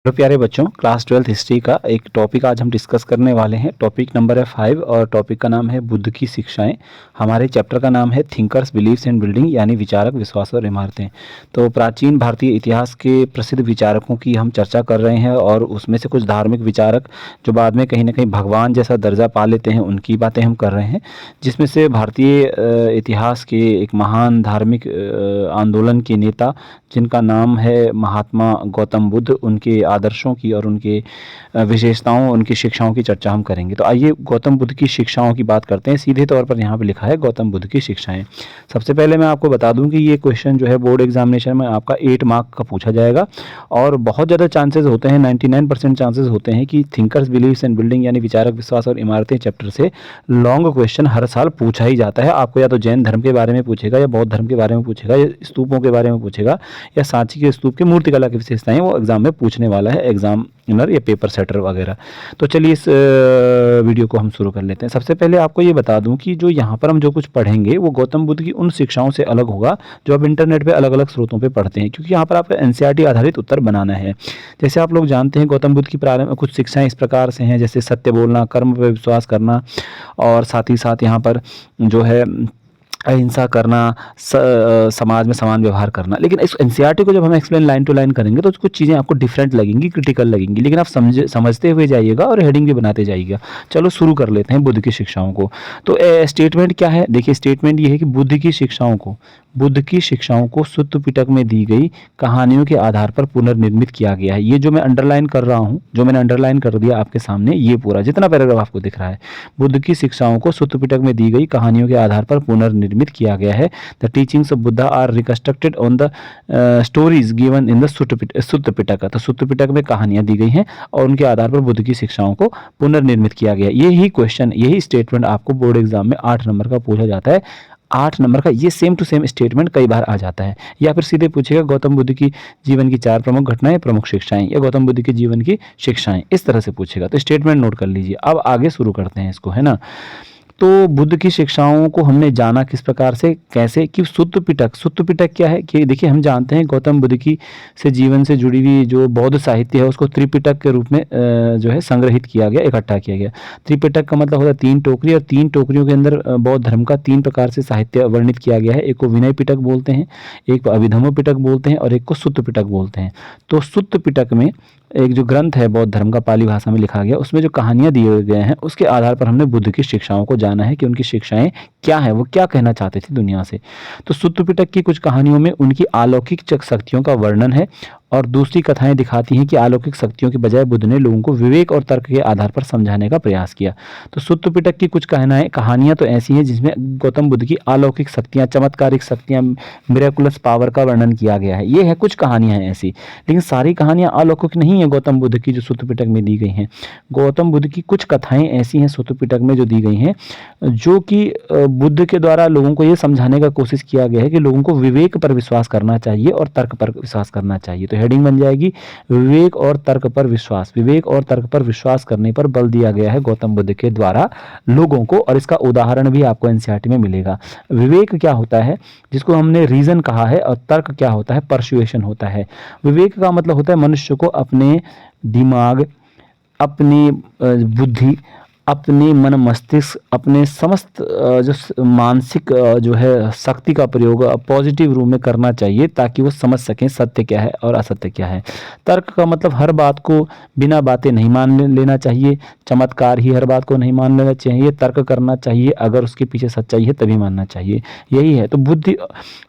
Hello प्यारे बच्चों, class 12th history का एक टॉपिक आज हम डिस्कस करने वाले हैं। टॉपिक नंबर है 5 और टॉपिक का नाम है बुद्ध की शिक्षाएं। हमारे चैप्टर का नाम है थिंकर्स बिलीव्स एंड बिल्डिंग, यानी विचारक, विश्वास और इमारतें। तो प्राचीन भारतीय इतिहास के प्रसिद्ध विचारकों की हम चर्चा कर रहे हैं और उसमें से कुछ धार्मिक विचारक जो बाद में कहीं ना कहीं भगवान जैसा दर्जा पा लेते हैं, उनकी बातें हम कर रहे हैं। जिसमें से भारतीय इतिहास के एक महान धार्मिक आंदोलन के नेता जिनका नाम है महात्मा गौतम बुद्ध, उनके आदर्शों की और उनके विशेषताओं, उनकी शिक्षाओं की चर्चा हम करेंगे। तो आइए गौतम बुद्ध की शिक्षाओं की बात करते हैं। सीधे तौर पर यहाँ पे लिखा है गौतम बुद्ध की शिक्षाएं। सबसे पहले मैं आपको बता दूं कि ये क्वेश्चन जो है बोर्ड एग्जामिनेशन में आपका 8 मार्क का पूछा जाएगा और बहुत ज़्यादा चांसेस होते हैं, 99% चांसेस होते हैं कि थिंकर्स बिलीव्स एंड बिल्डिंग यानी विचारक, विश्वास और इमारतें चैप्टर से लॉन्ग क्वेश्चन हर साल पूछा ही जाता है। आपको या तो जैन धर्म के बारे में पूछेगा, या बौद्ध धर्म के बारे में पूछेगा, या स्तूपों के बारे में पूछेगा, या सांची के स्तूप की मूर्तिकला की विशेषताएं वो एग्जाम में पूछने वाला है, एग्जामिनर या पेपर सेटर वगैरह। तो चलिए इस वीडियो को हम शुरू कर लेते हैं। सबसे पहले आपको ये बता दूं कि जो यहाँ पर हम जो कुछ पढ़ेंगे वो गौतम बुद्ध की उन शिक्षाओं से अलग होगा जो आप इंटरनेट पे अलग अलग स्रोतों पे पढ़ते हैं, क्योंकि यहाँ पर आपको एनसीईआरटी आधारित उत्तर बनाना है। जैसे आप लोग जानते हैं गौतम बुद्ध की प्रारंभ कुछ शिक्षाएं इस प्रकार से हैं, जैसे सत्य बोलना, कर्म पर विश्वास करना, और साथ ही साथ यहाँ पर जो है अहिंसा करना, समाज में समान व्यवहार करना। लेकिन इस एनसीईआरटी को जब हम एक्सप्लेन लाइन टू लाइन करेंगे तो कुछ चीज़ें आपको डिफरेंट लगेंगी, क्रिटिकल लगेंगी, लेकिन आप समझते हुए जाइएगा और हेडिंग भी बनाते जाइएगा। चलो शुरू कर लेते हैं बुद्ध की शिक्षाओं को। तो स्टेटमेंट क्या है? देखिए, स्टेटमेंट ये है कि बुद्ध की शिक्षाओं को सुत्त पिटक में दी गई कहानियों के आधार पर पुनर्निर्मित किया गया है। ये जो मैं अंडरलाइन कर रहा हूँ, जो मैंने अंडरलाइन कर दिया आपके सामने, ये पूरा जितना पैराग्राफ आपको दिख रहा है, बुद्ध की शिक्षाओं को सुत्त पिटक में दी गई कहानियों के आधार पर पुनर्निर्मित किया गया है। The teachings of Buddha are reconstructed on the stories given in the Sutta Pitaka. तो सुत्त पिटक में कहानियां दी गई हैं और उनके आधार पर बुद्ध की शिक्षाओं को पुनर्निर्मित किया गया। यही क्वेश्चन, यही स्टेटमेंट आपको बोर्ड एग्जाम में 8 नंबर का पूछा जाता है। 8 नंबर का ये सेम टू सेम स्टेटमेंट कई बार आ जाता है। या फिर सीधे पूछेगा गौतम बुद्ध की जीवन की 4 प्रमुख घटनाएं, प्रमुख शिक्षाएं, या गौतम बुद्ध के जीवन की शिक्षाएं, इस तरह से पूछेगा। तो स्टेटमेंट नोट कर लीजिए। अब आगे शुरू करते हैं इसको, है ना। तो बुद्ध की शिक्षाओं को हमने जाना किस प्रकार से, कैसे, कि सुत्त पिटक क्या है? कि देखिए, हम जानते हैं गौतम बुद्ध की से जीवन से जुड़ी हुई जो बौद्ध साहित्य है उसको त्रिपिटक के रूप में जो है संग्रहित किया गया, इकट्ठा किया गया। त्रिपिटक का मतलब होता है 3 टोकरी, और 3 टोकरियों के अंदर बौद्ध धर्म का 3 प्रकार से साहित्य वर्णित किया गया है। एक को विनय पिटक बोलते हैं, एक को अभिधम्म पिटक बोलते हैं, और एक को सुत्त पिटक बोलते हैं। तो सुत्त पिटक में एक जो ग्रंथ है बौद्ध धर्म का, पाली भाषा में लिखा गया, उसमें जो कहानियां दिए गए हैं उसके आधार पर हमने बुद्ध की शिक्षाओं को जाना है कि उनकी शिक्षाएं क्या है, वो क्या कहना चाहते थे दुनिया से। तो सुत्त पिटक की कुछ कहानियों में उनकी अलौकिक शक्तियों का वर्णन है, और दूसरी कथाएं दिखाती हैं कि अलौकिक शक्तियों के बजाय बुद्ध ने लोगों को विवेक और तर्क के आधार पर समझाने का प्रयास किया। तो सुत्त पिटक की कुछ कहानियां तो ऐसी हैं जिसमें गौतम बुद्ध की अलौकिक शक्तियां, चमत्कारिक शक्तियां, मिरेकुलस पावर का वर्णन किया गया है। ये है कुछ कहानियां हैं ऐसी, लेकिन सारी कहानियां अलौकिक नहीं है गौतम बुद्ध की जो सुत्त पिटक में दी गई हैं। गौतम बुद्ध की कुछ कथाएं ऐसी हैं सुत्त पिटक में जो दी गई हैं, जो कि बुद्ध के द्वारा लोगों को ये समझाने का कोशिश किया गया है कि लोगों को विवेक पर विश्वास करना चाहिए और तर्क पर विश्वास करना चाहिए। तो हेडिंग बन जाएगी विवेक और तर्क पर विश्वास। विवेक और तर्क पर विश्वास करने पर बल दिया गया है गौतम बुद्ध के द्वारा लोगों को, और इसका उदाहरण भी आपको एनसीईआरटी में मिलेगा। विवेक क्या होता है, जिसको हमने रीजन कहा है, और तर्क क्या होता है, परसुएशन होता है। विवेक का मतलब होता है मनुष्य को अपने दिमाग, अपनी बुद्धि, अपने मन मस्तिष्क, अपने समस्त जो मानसिक जो है शक्ति का प्रयोग पॉजिटिव रूप में करना चाहिए, ताकि वो समझ सकें सत्य क्या है और असत्य क्या है। तर्क का मतलब हर बात को बिना बातें नहीं मान लेना चाहिए, चमत्कार ही हर बात को नहीं मान लेना चाहिए, तर्क करना चाहिए, अगर उसके पीछे सच्चाई है तभी मानना चाहिए। यही है। तो बुद्धि,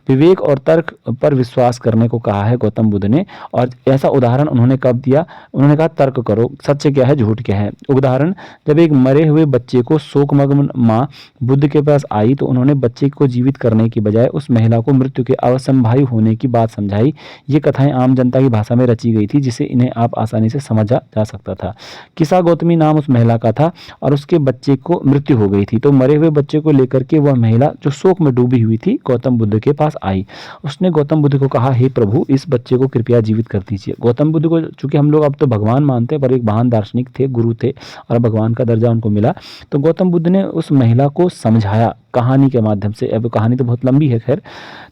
विवेक और तर्क पर विश्वास करने को कहा है गौतम बुद्ध ने, और ऐसा उदाहरण उन्होंने कब दिया? उन्होंने कहा तर्क करो, सत्य क्या है, झूठ क्या है। उदाहरण, जब एक मरे हुए बच्चे को शोकमग्न माँ बुद्ध के पास आई तो उन्होंने बच्चे को जीवित करने की बजाय उस महिला को मृत्यु के अवश्यंभावी होने की बात समझाई। ये कथाएं आम जनता की भाषा में रची गई थी, जिसे इन्हें आप आसानी से समझा जा सकता था। किसा गौतमी नाम उस महिला का था और उसके बच्चे को मृत्यु हो गई थी। तो मरे हुए बच्चे को लेकर के वह महिला जो शोक में डूबी हुई थी गौतम बुद्ध के पास आई। उसने गौतम बुद्ध को कहा, हे प्रभु, इस बच्चे को कृपया जीवित कर दीजिए। गौतम बुद्ध को, चूंकि हम लोग अब तो भगवान मानते हैं, पर एक महान दार्शनिक थे, गुरु थे, और भगवान का दर्जा उनको मिला। तो गौतम बुद्ध ने उस महिला को समझाया कहानी के माध्यम से। अब कहानी तो बहुत लंबी है खैर।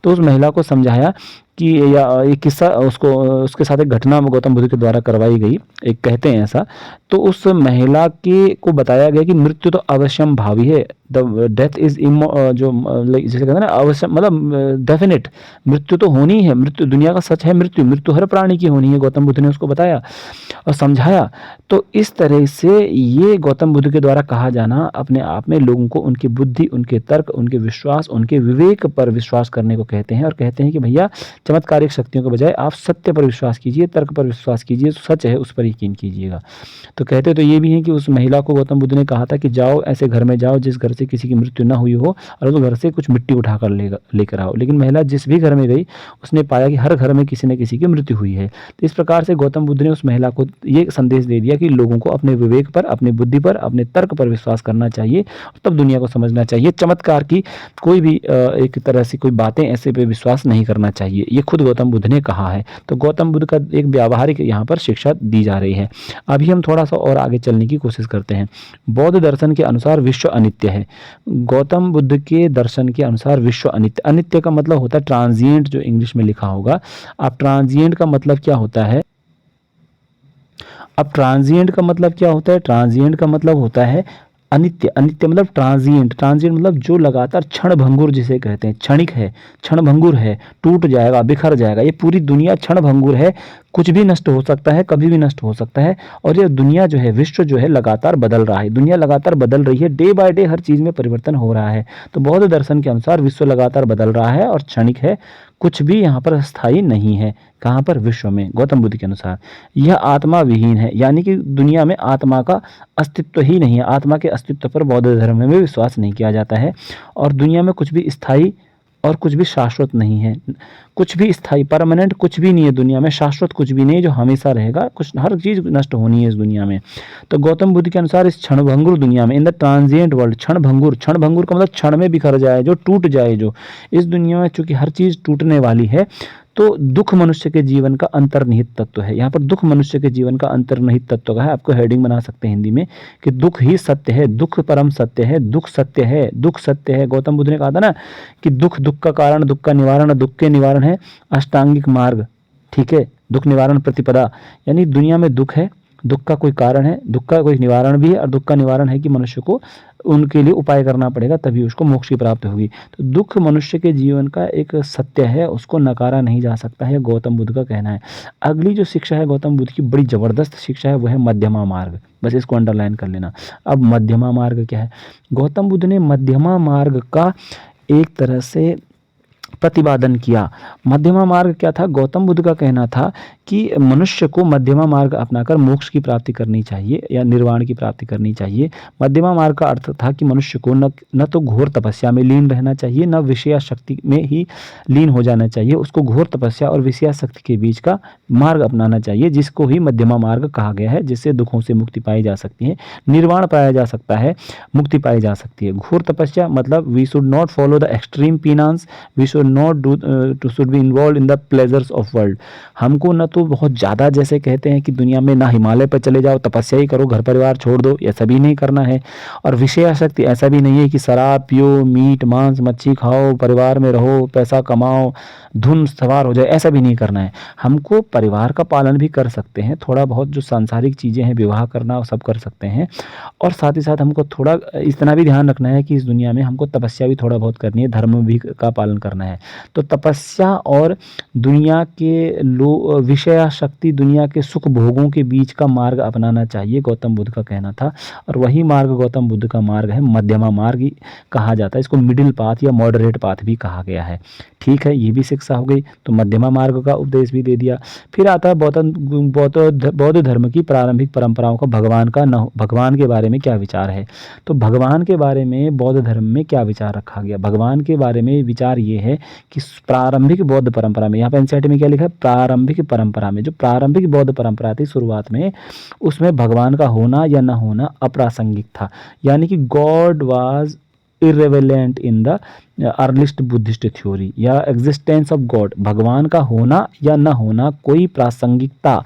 तो उस महिला को समझाया कि या एक किस्सा उसको उसके साथ एक घटना गौतम बुद्ध के द्वारा करवाई गई, एक कहते हैं ऐसा। तो उस महिला के को बताया गया कि मृत्यु तो अवश्यम भावी है, द डेथ इज जो जैसे कहते हैं ना अवश्यम, मतलब डेफिनेट, मृत्यु तो होनी है, मृत्यु दुनिया का सच है, मृत्यु मृत्यु हर प्राणी की होनी है। गौतम बुद्ध ने उसको बताया और समझाया। तो इस तरह से ये गौतम बुद्ध के द्वारा कहा जाना अपने आप में लोगों को उनकी बुद्धि, उनके तर्क, उनके विश्वास, उनके विवेक पर विश्वास करने को कहते हैं। और कहते हैं कि भैया चमत्कारिक शक्तियों के बजाय आप सत्य पर विश्वास कीजिए, तर्क पर विश्वास कीजिए, सच है उस पर यकीन कीजिएगा। तो कहते तो ये भी हैं कि उस महिला को गौतम बुद्ध ने कहा था कि जाओ ऐसे घर में जाओ जिस घर से किसी की मृत्यु ना हुई हो, और उस घर से कुछ मिट्टी उठाकर लेकर आओ। लेकिन महिला जिस भी घर में गई उसने पाया कि हर घर में किसी न किसी की मृत्यु हुई है। तो इस प्रकार से गौतम बुद्ध ने उस महिला को ये संदेश दे दिया कि लोगों को अपने विवेक पर, अपनी बुद्धि पर, अपने तर्क पर विश्वास करना चाहिए, तब दुनिया को समझना चाहिए। चमत्कार की कोई भी एक तरह से कोई बातें ऐसे पे विश्वास नहीं करना चाहिए, ये खुद गौतम बुद्ध ने कहा है। तो गौतम बुद्ध का एक व्यावहारिक यहाँ पर शिक्षा दी जा रही है। अभी हम थोड़ा सा और आगे चलने की कोशिश करते हैं। बौद्ध दर्शन के अनुसार विश्व अनित्य है। गौतम बुद्ध के दर्शन के अनुसार विश्व अनित्य, अनित्य का मतलब होता है ट्रांजिएंट, जो इंग्लिश में लिखा होगा। अब ट्रांजिएंट का मतलब क्या होता है? अब ट्रांजिएंट का मतलब क्या होता है? ट्रांजिएंट का मतलब होता है अनित्य। अनित्य मतलब ट्रांजिएंट, ट्रांजिएंट मतलब जो लगातार क्षण भंगुर जिसे कहते हैं, क्षणिक है, क्षण भंगुर है, टूट जाएगा, बिखर जाएगा। ये पूरी दुनिया क्षण भंगुर है, कुछ भी नष्ट हो सकता है, कभी भी नष्ट हो सकता है। और ये दुनिया जो है, विश्व जो है लगातार बदल रहा है, दुनिया लगातार बदल रही है, डे बाय डे हर चीज़ में परिवर्तन हो रहा है। तो बौद्ध दर्शन के अनुसार विश्व लगातार बदल रहा है और क्षणिक है, कुछ भी यहाँ पर स्थायी नहीं है। कहाँ पर? विश्व में। गौतम बुद्ध के अनुसार यह आत्मा विहीन है, यानी कि दुनिया में आत्मा का अस्तित्व ही नहीं है। आत्मा के अस्तित्व पर बौद्ध धर्म में भी विश्वास नहीं किया जाता है। और दुनिया में कुछ भी स्थायी और कुछ भी शाश्वत नहीं है। कुछ भी स्थायी, परमानेंट कुछ भी नहीं है दुनिया में, शाश्वत कुछ भी नहीं जो हमेशा रहेगा। कुछ, हर चीज़ नष्ट होनी है इस दुनिया में। तो गौतम बुद्ध के अनुसार इस क्षणभंगुर दुनिया में, इन द ट्रांजिएंट वर्ल्ड, क्षणभंगुर, क्षणभंगुर का मतलब क्षण में बिखर जाए, जो टूट जाए, जो इस दुनिया में चूंकि हर चीज़ टूटने वाली है, तो दुख मनुष्य के जीवन का अंतर्निहित तत्व है। यहाँ पर दुख मनुष्य के जीवन का अंतर्निहित तत्व का है। आपको हेडिंग बना सकते हैं हिंदी में कि दुख ही सत्य है, दुख परम सत्य है, दुख सत्य है, दुख सत्य है। गौतम बुद्ध ने कहा था ना कि दुख दुख का कारण, दुख का निवारण, दुख के निवारण है अष्टांगिक मार्ग। ठीक है, दुख निवारण प्रतिपदा, यानी दुनिया में दुख है, दुख का कोई कारण है, दुख का कोई निवारण भी है, और दुख का निवारण है कि मनुष्य को उनके लिए उपाय करना पड़ेगा, तभी उसको मोक्ष की प्राप्ति होगी। तो दुख मनुष्य के जीवन का एक सत्य है, उसको नकारा नहीं जा सकता है, गौतम बुद्ध का कहना है। अगली जो शिक्षा है गौतम बुद्ध की, बड़ी जबरदस्त शिक्षा है, वह है मध्यमा मार्ग। बस इसको अंडरलाइन कर लेना। अब मध्यमा मार्ग क्या है? गौतम बुद्ध ने मध्यमा मार्ग का एक तरह से प्रतिपादन किया। मध्यमा मार्ग क्या था? गौतम बुद्ध का कहना था कि मनुष्य को मध्यमा मार्ग अपनाकर मोक्ष की प्राप्ति करनी चाहिए या निर्वाण की प्राप्ति करनी चाहिए। मध्यमा मार्ग का अर्थ था कि मनुष्य को न तो घोर तपस्या में लीन रहना चाहिए, न विषया शक्ति में ही लीन हो जाना चाहिए। उसको घोर तपस्या और विषया शक्ति के बीच का मार्ग अपनाना चाहिए, जिसको ही मध्यमा मार्ग कहा गया है, जिससे दुखों से मुक्ति पाई जा सकती है, निर्वाण पाया जा सकता है, मुक्ति पाई जा सकती है। घोर तपस्या मतलब we should not follow the extreme penance, we should not do to should be involve in the pleasures of world. हमको न तो बहुत ज़्यादा, जैसे कहते हैं कि दुनिया में ना हिमालय पर चले जाओ, तपस्या ही करो, घर परिवार छोड़ दो, ऐसा भी नहीं करना है। और विषयासक्ति ऐसा भी नहीं है कि शराब पियो, मीट मांस मच्छी खाओ, परिवार में रहो, पैसा कमाओ, धुन सवार हो जाए, ऐसा भी नहीं करना है। हमको परिवार का पालन भी कर सकते हैं, थोड़ा बहुत जो सांसारिक चीज़ें हैं, विवाह करना, सब कर सकते हैं। और साथ ही साथ हमको थोड़ा इतना भी ध्यान रखना है कि इस दुनिया में हमको तपस्या भी थोड़ा बहुत करनी है, धर्म भी का पालन करना है। तो तपस्या और दुनिया के विषया शक्ति, दुनिया के सुख भोगों के बीच का मार्ग अपनाना चाहिए, गौतम बुद्ध का कहना था। और वही मार्ग गौतम बुद्ध का मार्ग है, मध्यमा मार्ग ही कहा जाता है। इसको मिडिल पाथ या मॉडरेट पाथ भी कहा गया है। ठीक है, ये भी शिक्षा हो गई। तो मध्यमा मार्ग का उपदेश भी दे दिया। फिर आता है बौद्ध धर्म की प्रारंभिक परंपराओं का, भगवान के बारे में क्या विचार है। तो भगवान के बारे में बौद्ध धर्म में क्या विचार रखा गया? भगवान के बारे में विचार ये है कि प्रारंभिक बौद्ध परंपरा में, यहाँ पे एनसीईआरटी में क्या लिखा है? प्रारंभिक परंपरा में, जो प्रारंभिक बौद्ध परंपरा थी शुरुआत में, उसमें भगवान का होना या न होना अप्रासंगिक था। यानी कि God was irrelevant in the earliest Buddhist theory, या एग्जिस्टेंस ऑफ गॉड, भगवान का होना या न होना कोई प्रासंगिकता,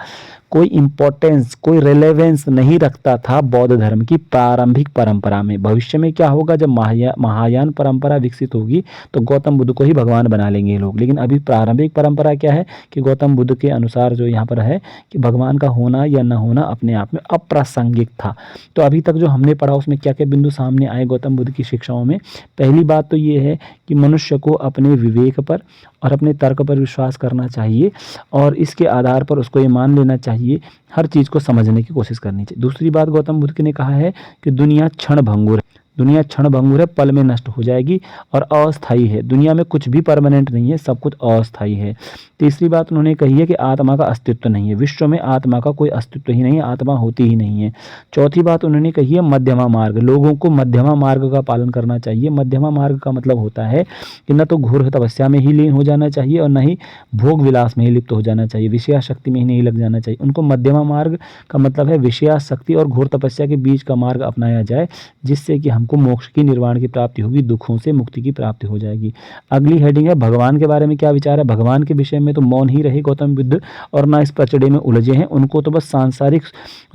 कोई इम्पोर्टेंस, कोई रेलेवेंस नहीं रखता था बौद्ध धर्म की प्रारंभिक परंपरा में। भविष्य में क्या होगा, जब महायान परंपरा विकसित होगी तो गौतम बुद्ध को ही भगवान बना लेंगे लोग। लेकिन अभी प्रारंभिक परंपरा क्या है कि गौतम बुद्ध के अनुसार जो यहाँ पर है कि भगवान का होना या न होना अपने आप में अप्रासंगिक था। तो अभी तक जो हमने पढ़ा उसमें क्या क्या बिंदु सामने आए गौतम बुद्ध की शिक्षाओं में। पहली बात तो ये है कि मनुष्य को अपने विवेक पर और अपने तर्क पर विश्वास करना चाहिए और इसके आधार पर उसको ये मान लेना चाहिए, हर चीज़ को समझने की कोशिश करनी चाहिए। दूसरी बात गौतम बुद्ध ने कहा है कि दुनिया क्षण भंगुर है, दुनिया क्षण भंगुर है, पल में नष्ट हो जाएगी और अस्थायी है। दुनिया में कुछ भी परमानेंट नहीं है, सब कुछ अस्थायी है। तीसरी बात उन्होंने कही है कि आत्मा का अस्तित्व नहीं है, विश्व में आत्मा का कोई अस्तित्व ही नहीं है, आत्मा होती ही नहीं है। चौथी बात उन्होंने कही है मध्यमा मार्ग, लोगों को मध्यमा मार्ग का पालन करना चाहिए। मध्यमा मार्ग का मतलब होता है कि न तो घोर तपस्या में ही लीन हो जाना चाहिए और न ही भोग विलास में ही लिप्त हो जाना चाहिए, विषयाशक्ति में ही नहीं लग जाना चाहिए। उनको मध्यमा मार्ग का मतलब है विषयाशक्ति और घोर तपस्या के बीच का मार्ग अपनाया जाए, जिससे कि हमको मोक्ष की, निर्वाण की प्राप्ति होगी, दुखों से मुक्ति की प्राप्ति हो जाएगी। अगली हेडिंग है भगवान के बारे में क्या विचार है। भगवान के विषय में तो मौन ही रहे गौतम बुद्ध और ना इस पचड़े में उलझे हैं। उनको तो बस सांसारिक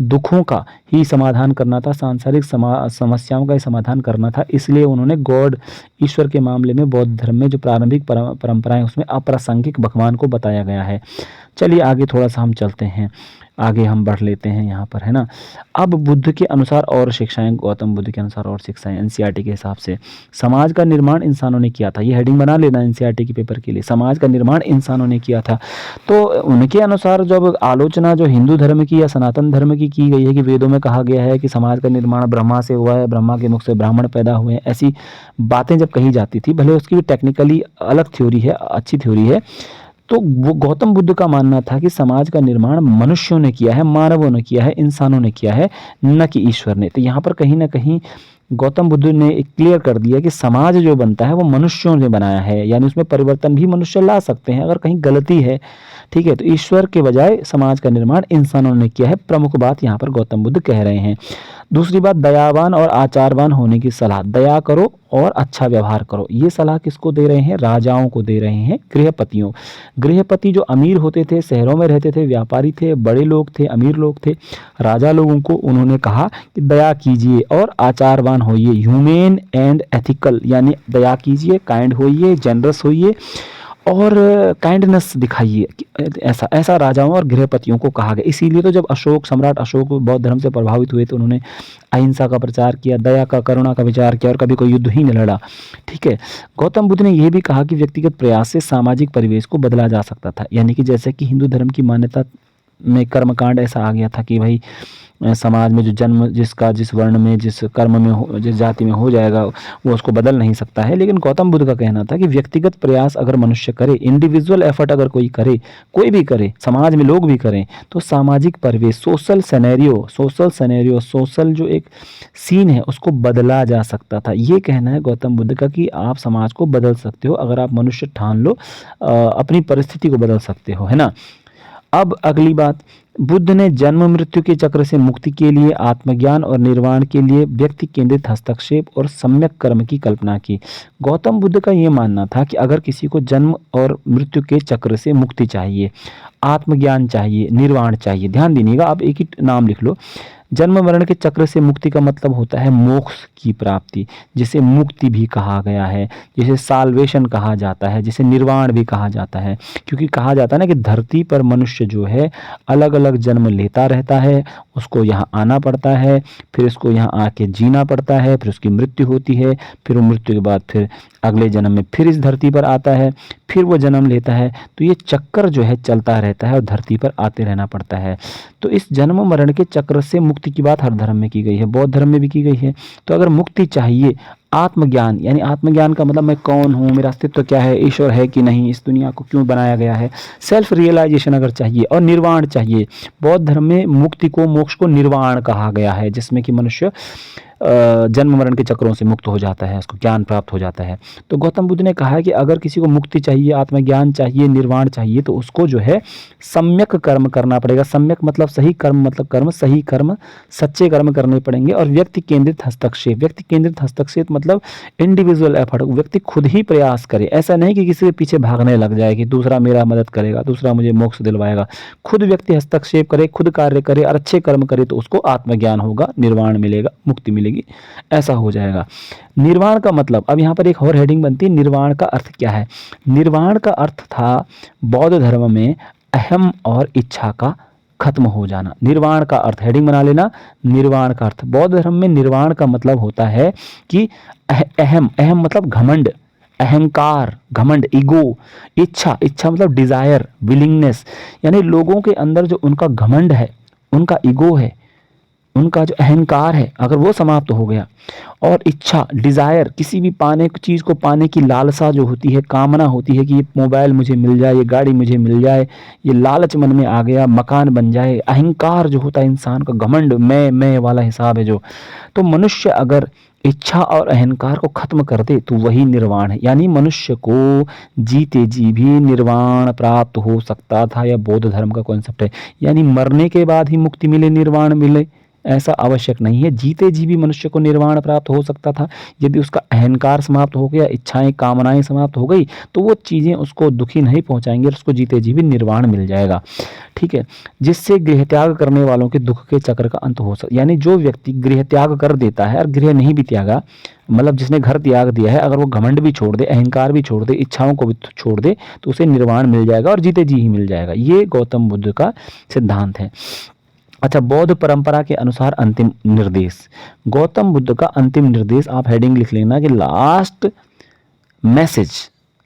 दुखों का ही समाधान करना था, सांसारिक समस्याओं का ही समाधान करना था। इसलिए उन्होंने गॉड, ईश्वर के मामले में बौद्ध धर्म में जो प्रारंभिक परंपराएं उसमें अप्रासंगिक भगवान को बताया गया है। चलिए आगे थोड़ा सा हम चलते हैं, आगे हम बढ़ लेते हैं यहाँ पर, है ना। अब बुद्ध के अनुसार और शिक्षाएं, गौतम बुद्ध के अनुसार और शिक्षाएं एनसीईआरटी के हिसाब से। समाज का निर्माण इंसानों ने किया था, ये हेडिंग बना लेना एनसीईआरटी के पेपर के लिए, समाज का निर्माण इंसानों ने किया था। तो उनके अनुसार जब आलोचना जो हिंदू धर्म की या सनातन धर्म की गई है कि वेदों में कहा गया है कि समाज का निर्माण ब्रह्मा से हुआ है, ब्रह्मा के मुख से ब्राह्मण पैदा हुए हैं, ऐसी बातें जब कही जाती थी, भले उसकी भी टेक्निकली अलग थ्योरी है, अच्छी थ्योरी है, तो वो गौतम बुद्ध का मानना था कि समाज का निर्माण मनुष्यों ने किया है, मानवों ने किया है, इंसानों ने किया है, न कि ईश्वर ने। तो यहाँ पर कहीं ना कहीं गौतम बुद्ध ने एक क्लियर कर दिया कि समाज जो बनता है वो मनुष्यों ने बनाया है, यानी उसमें परिवर्तन भी मनुष्य ला सकते हैं अगर कहीं गलती है, ठीक है। तो ईश्वर के बजाय समाज का निर्माण इंसानों ने किया है, प्रमुख बात यहाँ पर गौतम बुद्ध कह रहे हैं। दूसरी बात, दयावान और आचारवान होने की सलाह, दया करो और अच्छा व्यवहार करो। ये सलाह किसको दे रहे हैं, राजाओं को दे रहे हैं, गृहपतियों। गृहपति जो अमीर होते थे, शहरों में रहते थे, व्यापारी थे, बड़े लोग थे, अमीर लोग थे, राजा लोगों को उन्होंने कहा कि दया कीजिए और आचारवान होइए, ह्यूमेन एंड एथिकल, यानी दया कीजिए, काइंड होइए, जनरस होइए और काइंडनेस दिखाइए, ऐसा ऐसा राजाओं और गृहपतियों को कहा गया। इसीलिए तो जब अशोक, सम्राट अशोक बौद्ध धर्म से प्रभावित हुए तो उन्होंने अहिंसा का प्रचार किया, दया का, करुणा का विचार किया और कभी कोई युद्ध ही नहीं लड़ा, ठीक है। गौतम बुद्ध ने यह भी कहा कि व्यक्तिगत प्रयास से सामाजिक परिवेश को बदला जा सकता था, यानी कि जैसे कि हिंदू धर्म की मान्यता में कर्मकांड ऐसा आ गया था कि भाई समाज में जो जन्म जिसका जिस वर्ण में, जिस कर्म में हो, जिस जाति में हो जाएगा वो उसको बदल नहीं सकता है। लेकिन गौतम बुद्ध का कहना था कि व्यक्तिगत प्रयास अगर मनुष्य करे, इंडिविजुअल एफर्ट अगर कोई करे, कोई भी करे, समाज में लोग भी करें, तो सामाजिक परिवेश, सोशल सिनेरियो, सोशल जो एक सीन है उसको बदला जा सकता था। ये कहना है गौतम बुद्ध का कि आप समाज को बदल सकते हो अगर आप मनुष्य ठान लो, अपनी परिस्थिति को बदल सकते हो, है ना। अब अगली बात, बुद्ध ने जन्म मृत्यु के चक्र से मुक्ति के लिए, आत्मज्ञान और निर्वाण के लिए व्यक्ति केंद्रित हस्तक्षेप और सम्यक कर्म की कल्पना की। गौतम बुद्ध का यह मानना था कि अगर किसी को जन्म और मृत्यु के चक्र से मुक्ति चाहिए, आत्मज्ञान चाहिए, निर्वाण चाहिए, ध्यान दीजिएगा, आप एक ही नाम लिख लो। जन्म मरण के चक्र से मुक्ति का मतलब होता है मोक्ष की प्राप्ति, जिसे मुक्ति भी कहा गया है, जिसे साल्वेशन कहा जाता है, जिसे निर्वाण भी कहा जाता है। क्योंकि कहा जाता है ना कि धरती पर मनुष्य जो है अलग अलग जन्म लेता रहता है, उसको यहाँ आना पड़ता है, फिर उसको यहाँ आके जीना पड़ता है, फिर उसकी मृत्यु होती है, फिर वो मृत्यु के बाद फिर अगले जन्म में फिर इस धरती पर आता है, फिर वो जन्म लेता है। तो ये चक्कर जो है चलता रहता है और धरती पर आते रहना पड़ता है। तो इस जन्म मरण के चक्र से मुक्ति की बात हर धर्म में की गई है, बौद्ध धर्म में भी की गई है। तो अगर मुक्ति चाहिए, आत्मज्ञान, यानी आत्मज्ञान का मतलब मैं कौन हूँ, मेरा अस्तित्व क्या है, ईश्वर है कि नहीं, इस दुनिया को क्यों बनाया गया है, सेल्फ रियलाइजेशन अगर चाहिए, और निर्वाण चाहिए। बौद्ध धर्म में मुक्ति को, मोक्ष को निर्वाण कहा गया है, जिसमें कि मनुष्य जन्म मरण के चक्रों से मुक्त हो जाता है, उसको ज्ञान प्राप्त हो जाता है। तो गौतम बुद्ध ने कहा है कि अगर किसी को मुक्ति चाहिए, आत्मज्ञान चाहिए, निर्वाण चाहिए, तो उसको जो है सम्यक कर्म करना पड़ेगा। सम्यक मतलब सही कर्म, मतलब कर्म, सही कर्म, सच्चे कर्म करने पड़ेंगे। और व्यक्ति केंद्रित हस्तक्षेप, व्यक्ति केंद्रित हस्तक्षेप मतलब इंडिविजुअल एफर्ट, व्यक्ति खुद ही प्रयास करे। ऐसा नहीं कि किसी के पीछे भागने लग जाए कि दूसरा मेरा मदद करेगा, दूसरा मुझे मोक्ष दिलवाएगा। खुद व्यक्ति हस्तक्षेप करे, खुद कार्य करे और अच्छे कर्म करे, तो उसको आत्मज्ञान होगा, निर्वाण मिलेगा, मुक्ति मिलेगी, ऐसा हो जाएगा। निर्वाण का मतलब, अब यहाँ पर एक और हेडिंग बनती है, निर्वाण का अर्थ क्या है। निर्वाण का अर्थ था बौद्ध धर्म में अहम और इच्छा का खत्म हो जाना। निर्वाण का अर्थ, हेडिंग बना लेना, निर्वाण का अर्थ। बौद्ध धर्म में निर्वाण का मतलब होता है कि अहम, अहम मतलब घमंड, अहंकार, घमंड, ईगो, इच्छा, इच्छा मतलब डिजायर, विलिंगनेस, यानी लोगों के अंदर जो उनका घमंड है, उनका ईगो है, उनका जो अहंकार है, अगर वो समाप्त हो गया, और इच्छा, डिज़ायर, किसी भी चीज़ को पाने की लालसा जो होती है, कामना होती है कि ये मोबाइल मुझे मिल जाए, ये गाड़ी मुझे मिल जाए, ये लालच मन में आ गया, मकान बन जाए, अहंकार जो होता है इंसान का, घमंड, मैं वाला हिसाब है जो, तो मनुष्य अगर इच्छा और अहंकार को खत्म कर दे तो वही निर्वाण है। यानी मनुष्य को जीते जी भी निर्वाण प्राप्त हो सकता था, यह बौद्ध धर्म का कॉन्सेप्ट है। यानी मरने के बाद ही मुक्ति मिले, निर्वाण मिले, ऐसा आवश्यक नहीं है। जीते जी भी मनुष्य को निर्वाण प्राप्त हो सकता था। यदि उसका अहंकार समाप्त हो गया, इच्छाएं, कामनाएं समाप्त हो गई, तो वो चीज़ें उसको दुखी नहीं पहुंचाएंगी और उसको जीते जी भी निर्वाण मिल जाएगा। ठीक है, जिससे गृह त्याग करने वालों के दुख के चक्र का अंत हो सकता। यानी जो व्यक्ति गृह त्याग कर देता है, और गृह नहीं भी त्यागा, मतलब जिसने घर त्याग दिया है, अगर वो घमंड भी छोड़ दे, अहंकार भी छोड़ दे, इच्छाओं को भी छोड़ दे, तो उसे निर्वाण मिल जाएगा और जीते जी ही मिल जाएगा। ये गौतम बुद्ध का सिद्धांत है। अच्छा, बौद्ध परंपरा के अनुसार अंतिम निर्देश, गौतम बुद्ध का अंतिम निर्देश, आप हेडिंग लिख लेना कि last message,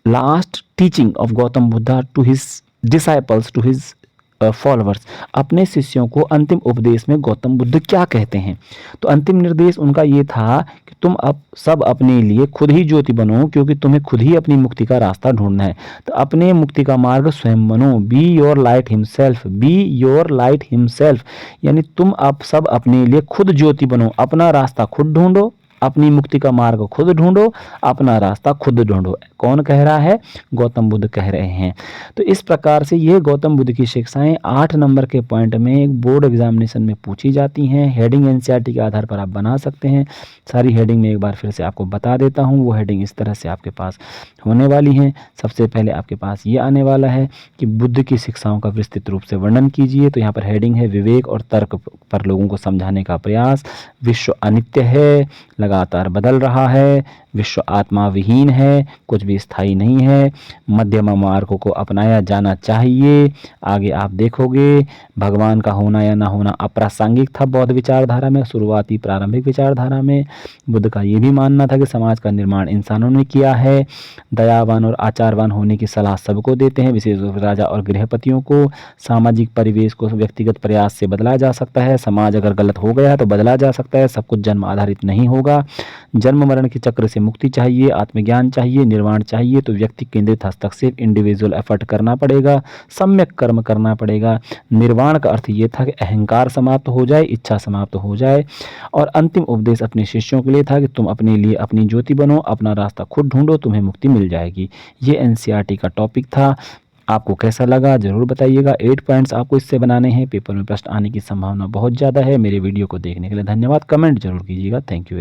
last teaching of Gautam Buddha to his disciples, to his followers. अपने शिष्यों को अंतिम उपदेश में गौतम बुद्ध क्या कहते हैं। तो अंतिम निर्देश उनका ये था कि तुम अब सब अपने लिए खुद ही ज्योति बनो, क्योंकि तुम्हें खुद ही अपनी मुक्ति का रास्ता ढूंढना है। तो अपने मुक्ति का मार्ग स्वयं बनो, be your light himself, be your light himself, यानी तुम अब सब अपने लिए खुद ज्योति बनो, अपना रास्ता खुद ढूंढो, अपनी मुक्ति का मार्ग खुद ढूंढो, अपना रास्ता खुद ढूंढो। कौन कह रहा है? गौतम बुद्ध कह रहे हैं। तो इस प्रकार से ये गौतम बुद्ध की शिक्षाएं 8 नंबर के पॉइंट में एक बोर्ड एग्जामिनेशन में पूछी जाती हैं। हेडिंग एनसीईआरटी के आधार पर आप बना सकते हैं। सारी हेडिंग में एक बार फिर से आपको बता देता हूँ। वो हेडिंग इस तरह से आपके पास होने वाली हैं। सबसे पहले आपके पास ये आने वाला है कि बुद्ध की शिक्षाओं का विस्तृत रूप से वर्णन कीजिए। तो यहाँ पर हेडिंग है विवेक और तर्क पर लोगों को समझाने का प्रयास। विश्व अनित्य है, लगातार बदल रहा है, विश्व आत्मा विहीन है, कुछ भी स्थायी नहीं है, मध्यम मार्गों को अपनाया जाना चाहिए। आगे आप देखोगे भगवान का होना या ना होना अप्रासंगिक था बौद्ध विचारधारा में। शुरुआती प्रारंभिक विचारधारा में बुद्ध का ये भी मानना था कि समाज का निर्माण इंसानों ने किया है। दयावान और आचारवान होने की सलाह सबको देते हैं, विशेष रूप से राजा और गृहपतियों को। सामाजिक परिवेश को व्यक्तिगत प्रयास से बदला जा सकता है। समाज अगर गलत हो गया तो बदला जा सकता है, सब कुछ जन्म आधारित नहीं होगा। जन्म मरण के चक्र से मुक्ति चाहिए, आत्मज्ञान चाहिए, निर्वाण चाहिए, तो व्यक्ति केंद्रित हस्तक्षेप, इंडिविजुअल एफर्ट करना पड़ेगा, सम्यक कर्म करना पड़ेगा। निर्वाण का अर्थ ये था कि अहंकार समाप्त हो जाए, इच्छा समाप्त हो जाए। और अंतिम उपदेश अपने शिष्यों के लिए था कि तुम अपने लिए अपनी ज्योति बनो, अपना रास्ता खुद ढूंढो, तुम्हें मुक्ति मिल जाएगी। ये एनसीईआरटी का टॉपिक था। आपको कैसा लगा ज़रूर बताइएगा। 8 पॉइंट्स आपको इससे बनाने हैं। पेपर में प्रश्न आने की संभावना बहुत ज़्यादा है। मेरे वीडियो को देखने के लिए धन्यवाद। कमेंट जरूर कीजिएगा। Thank you very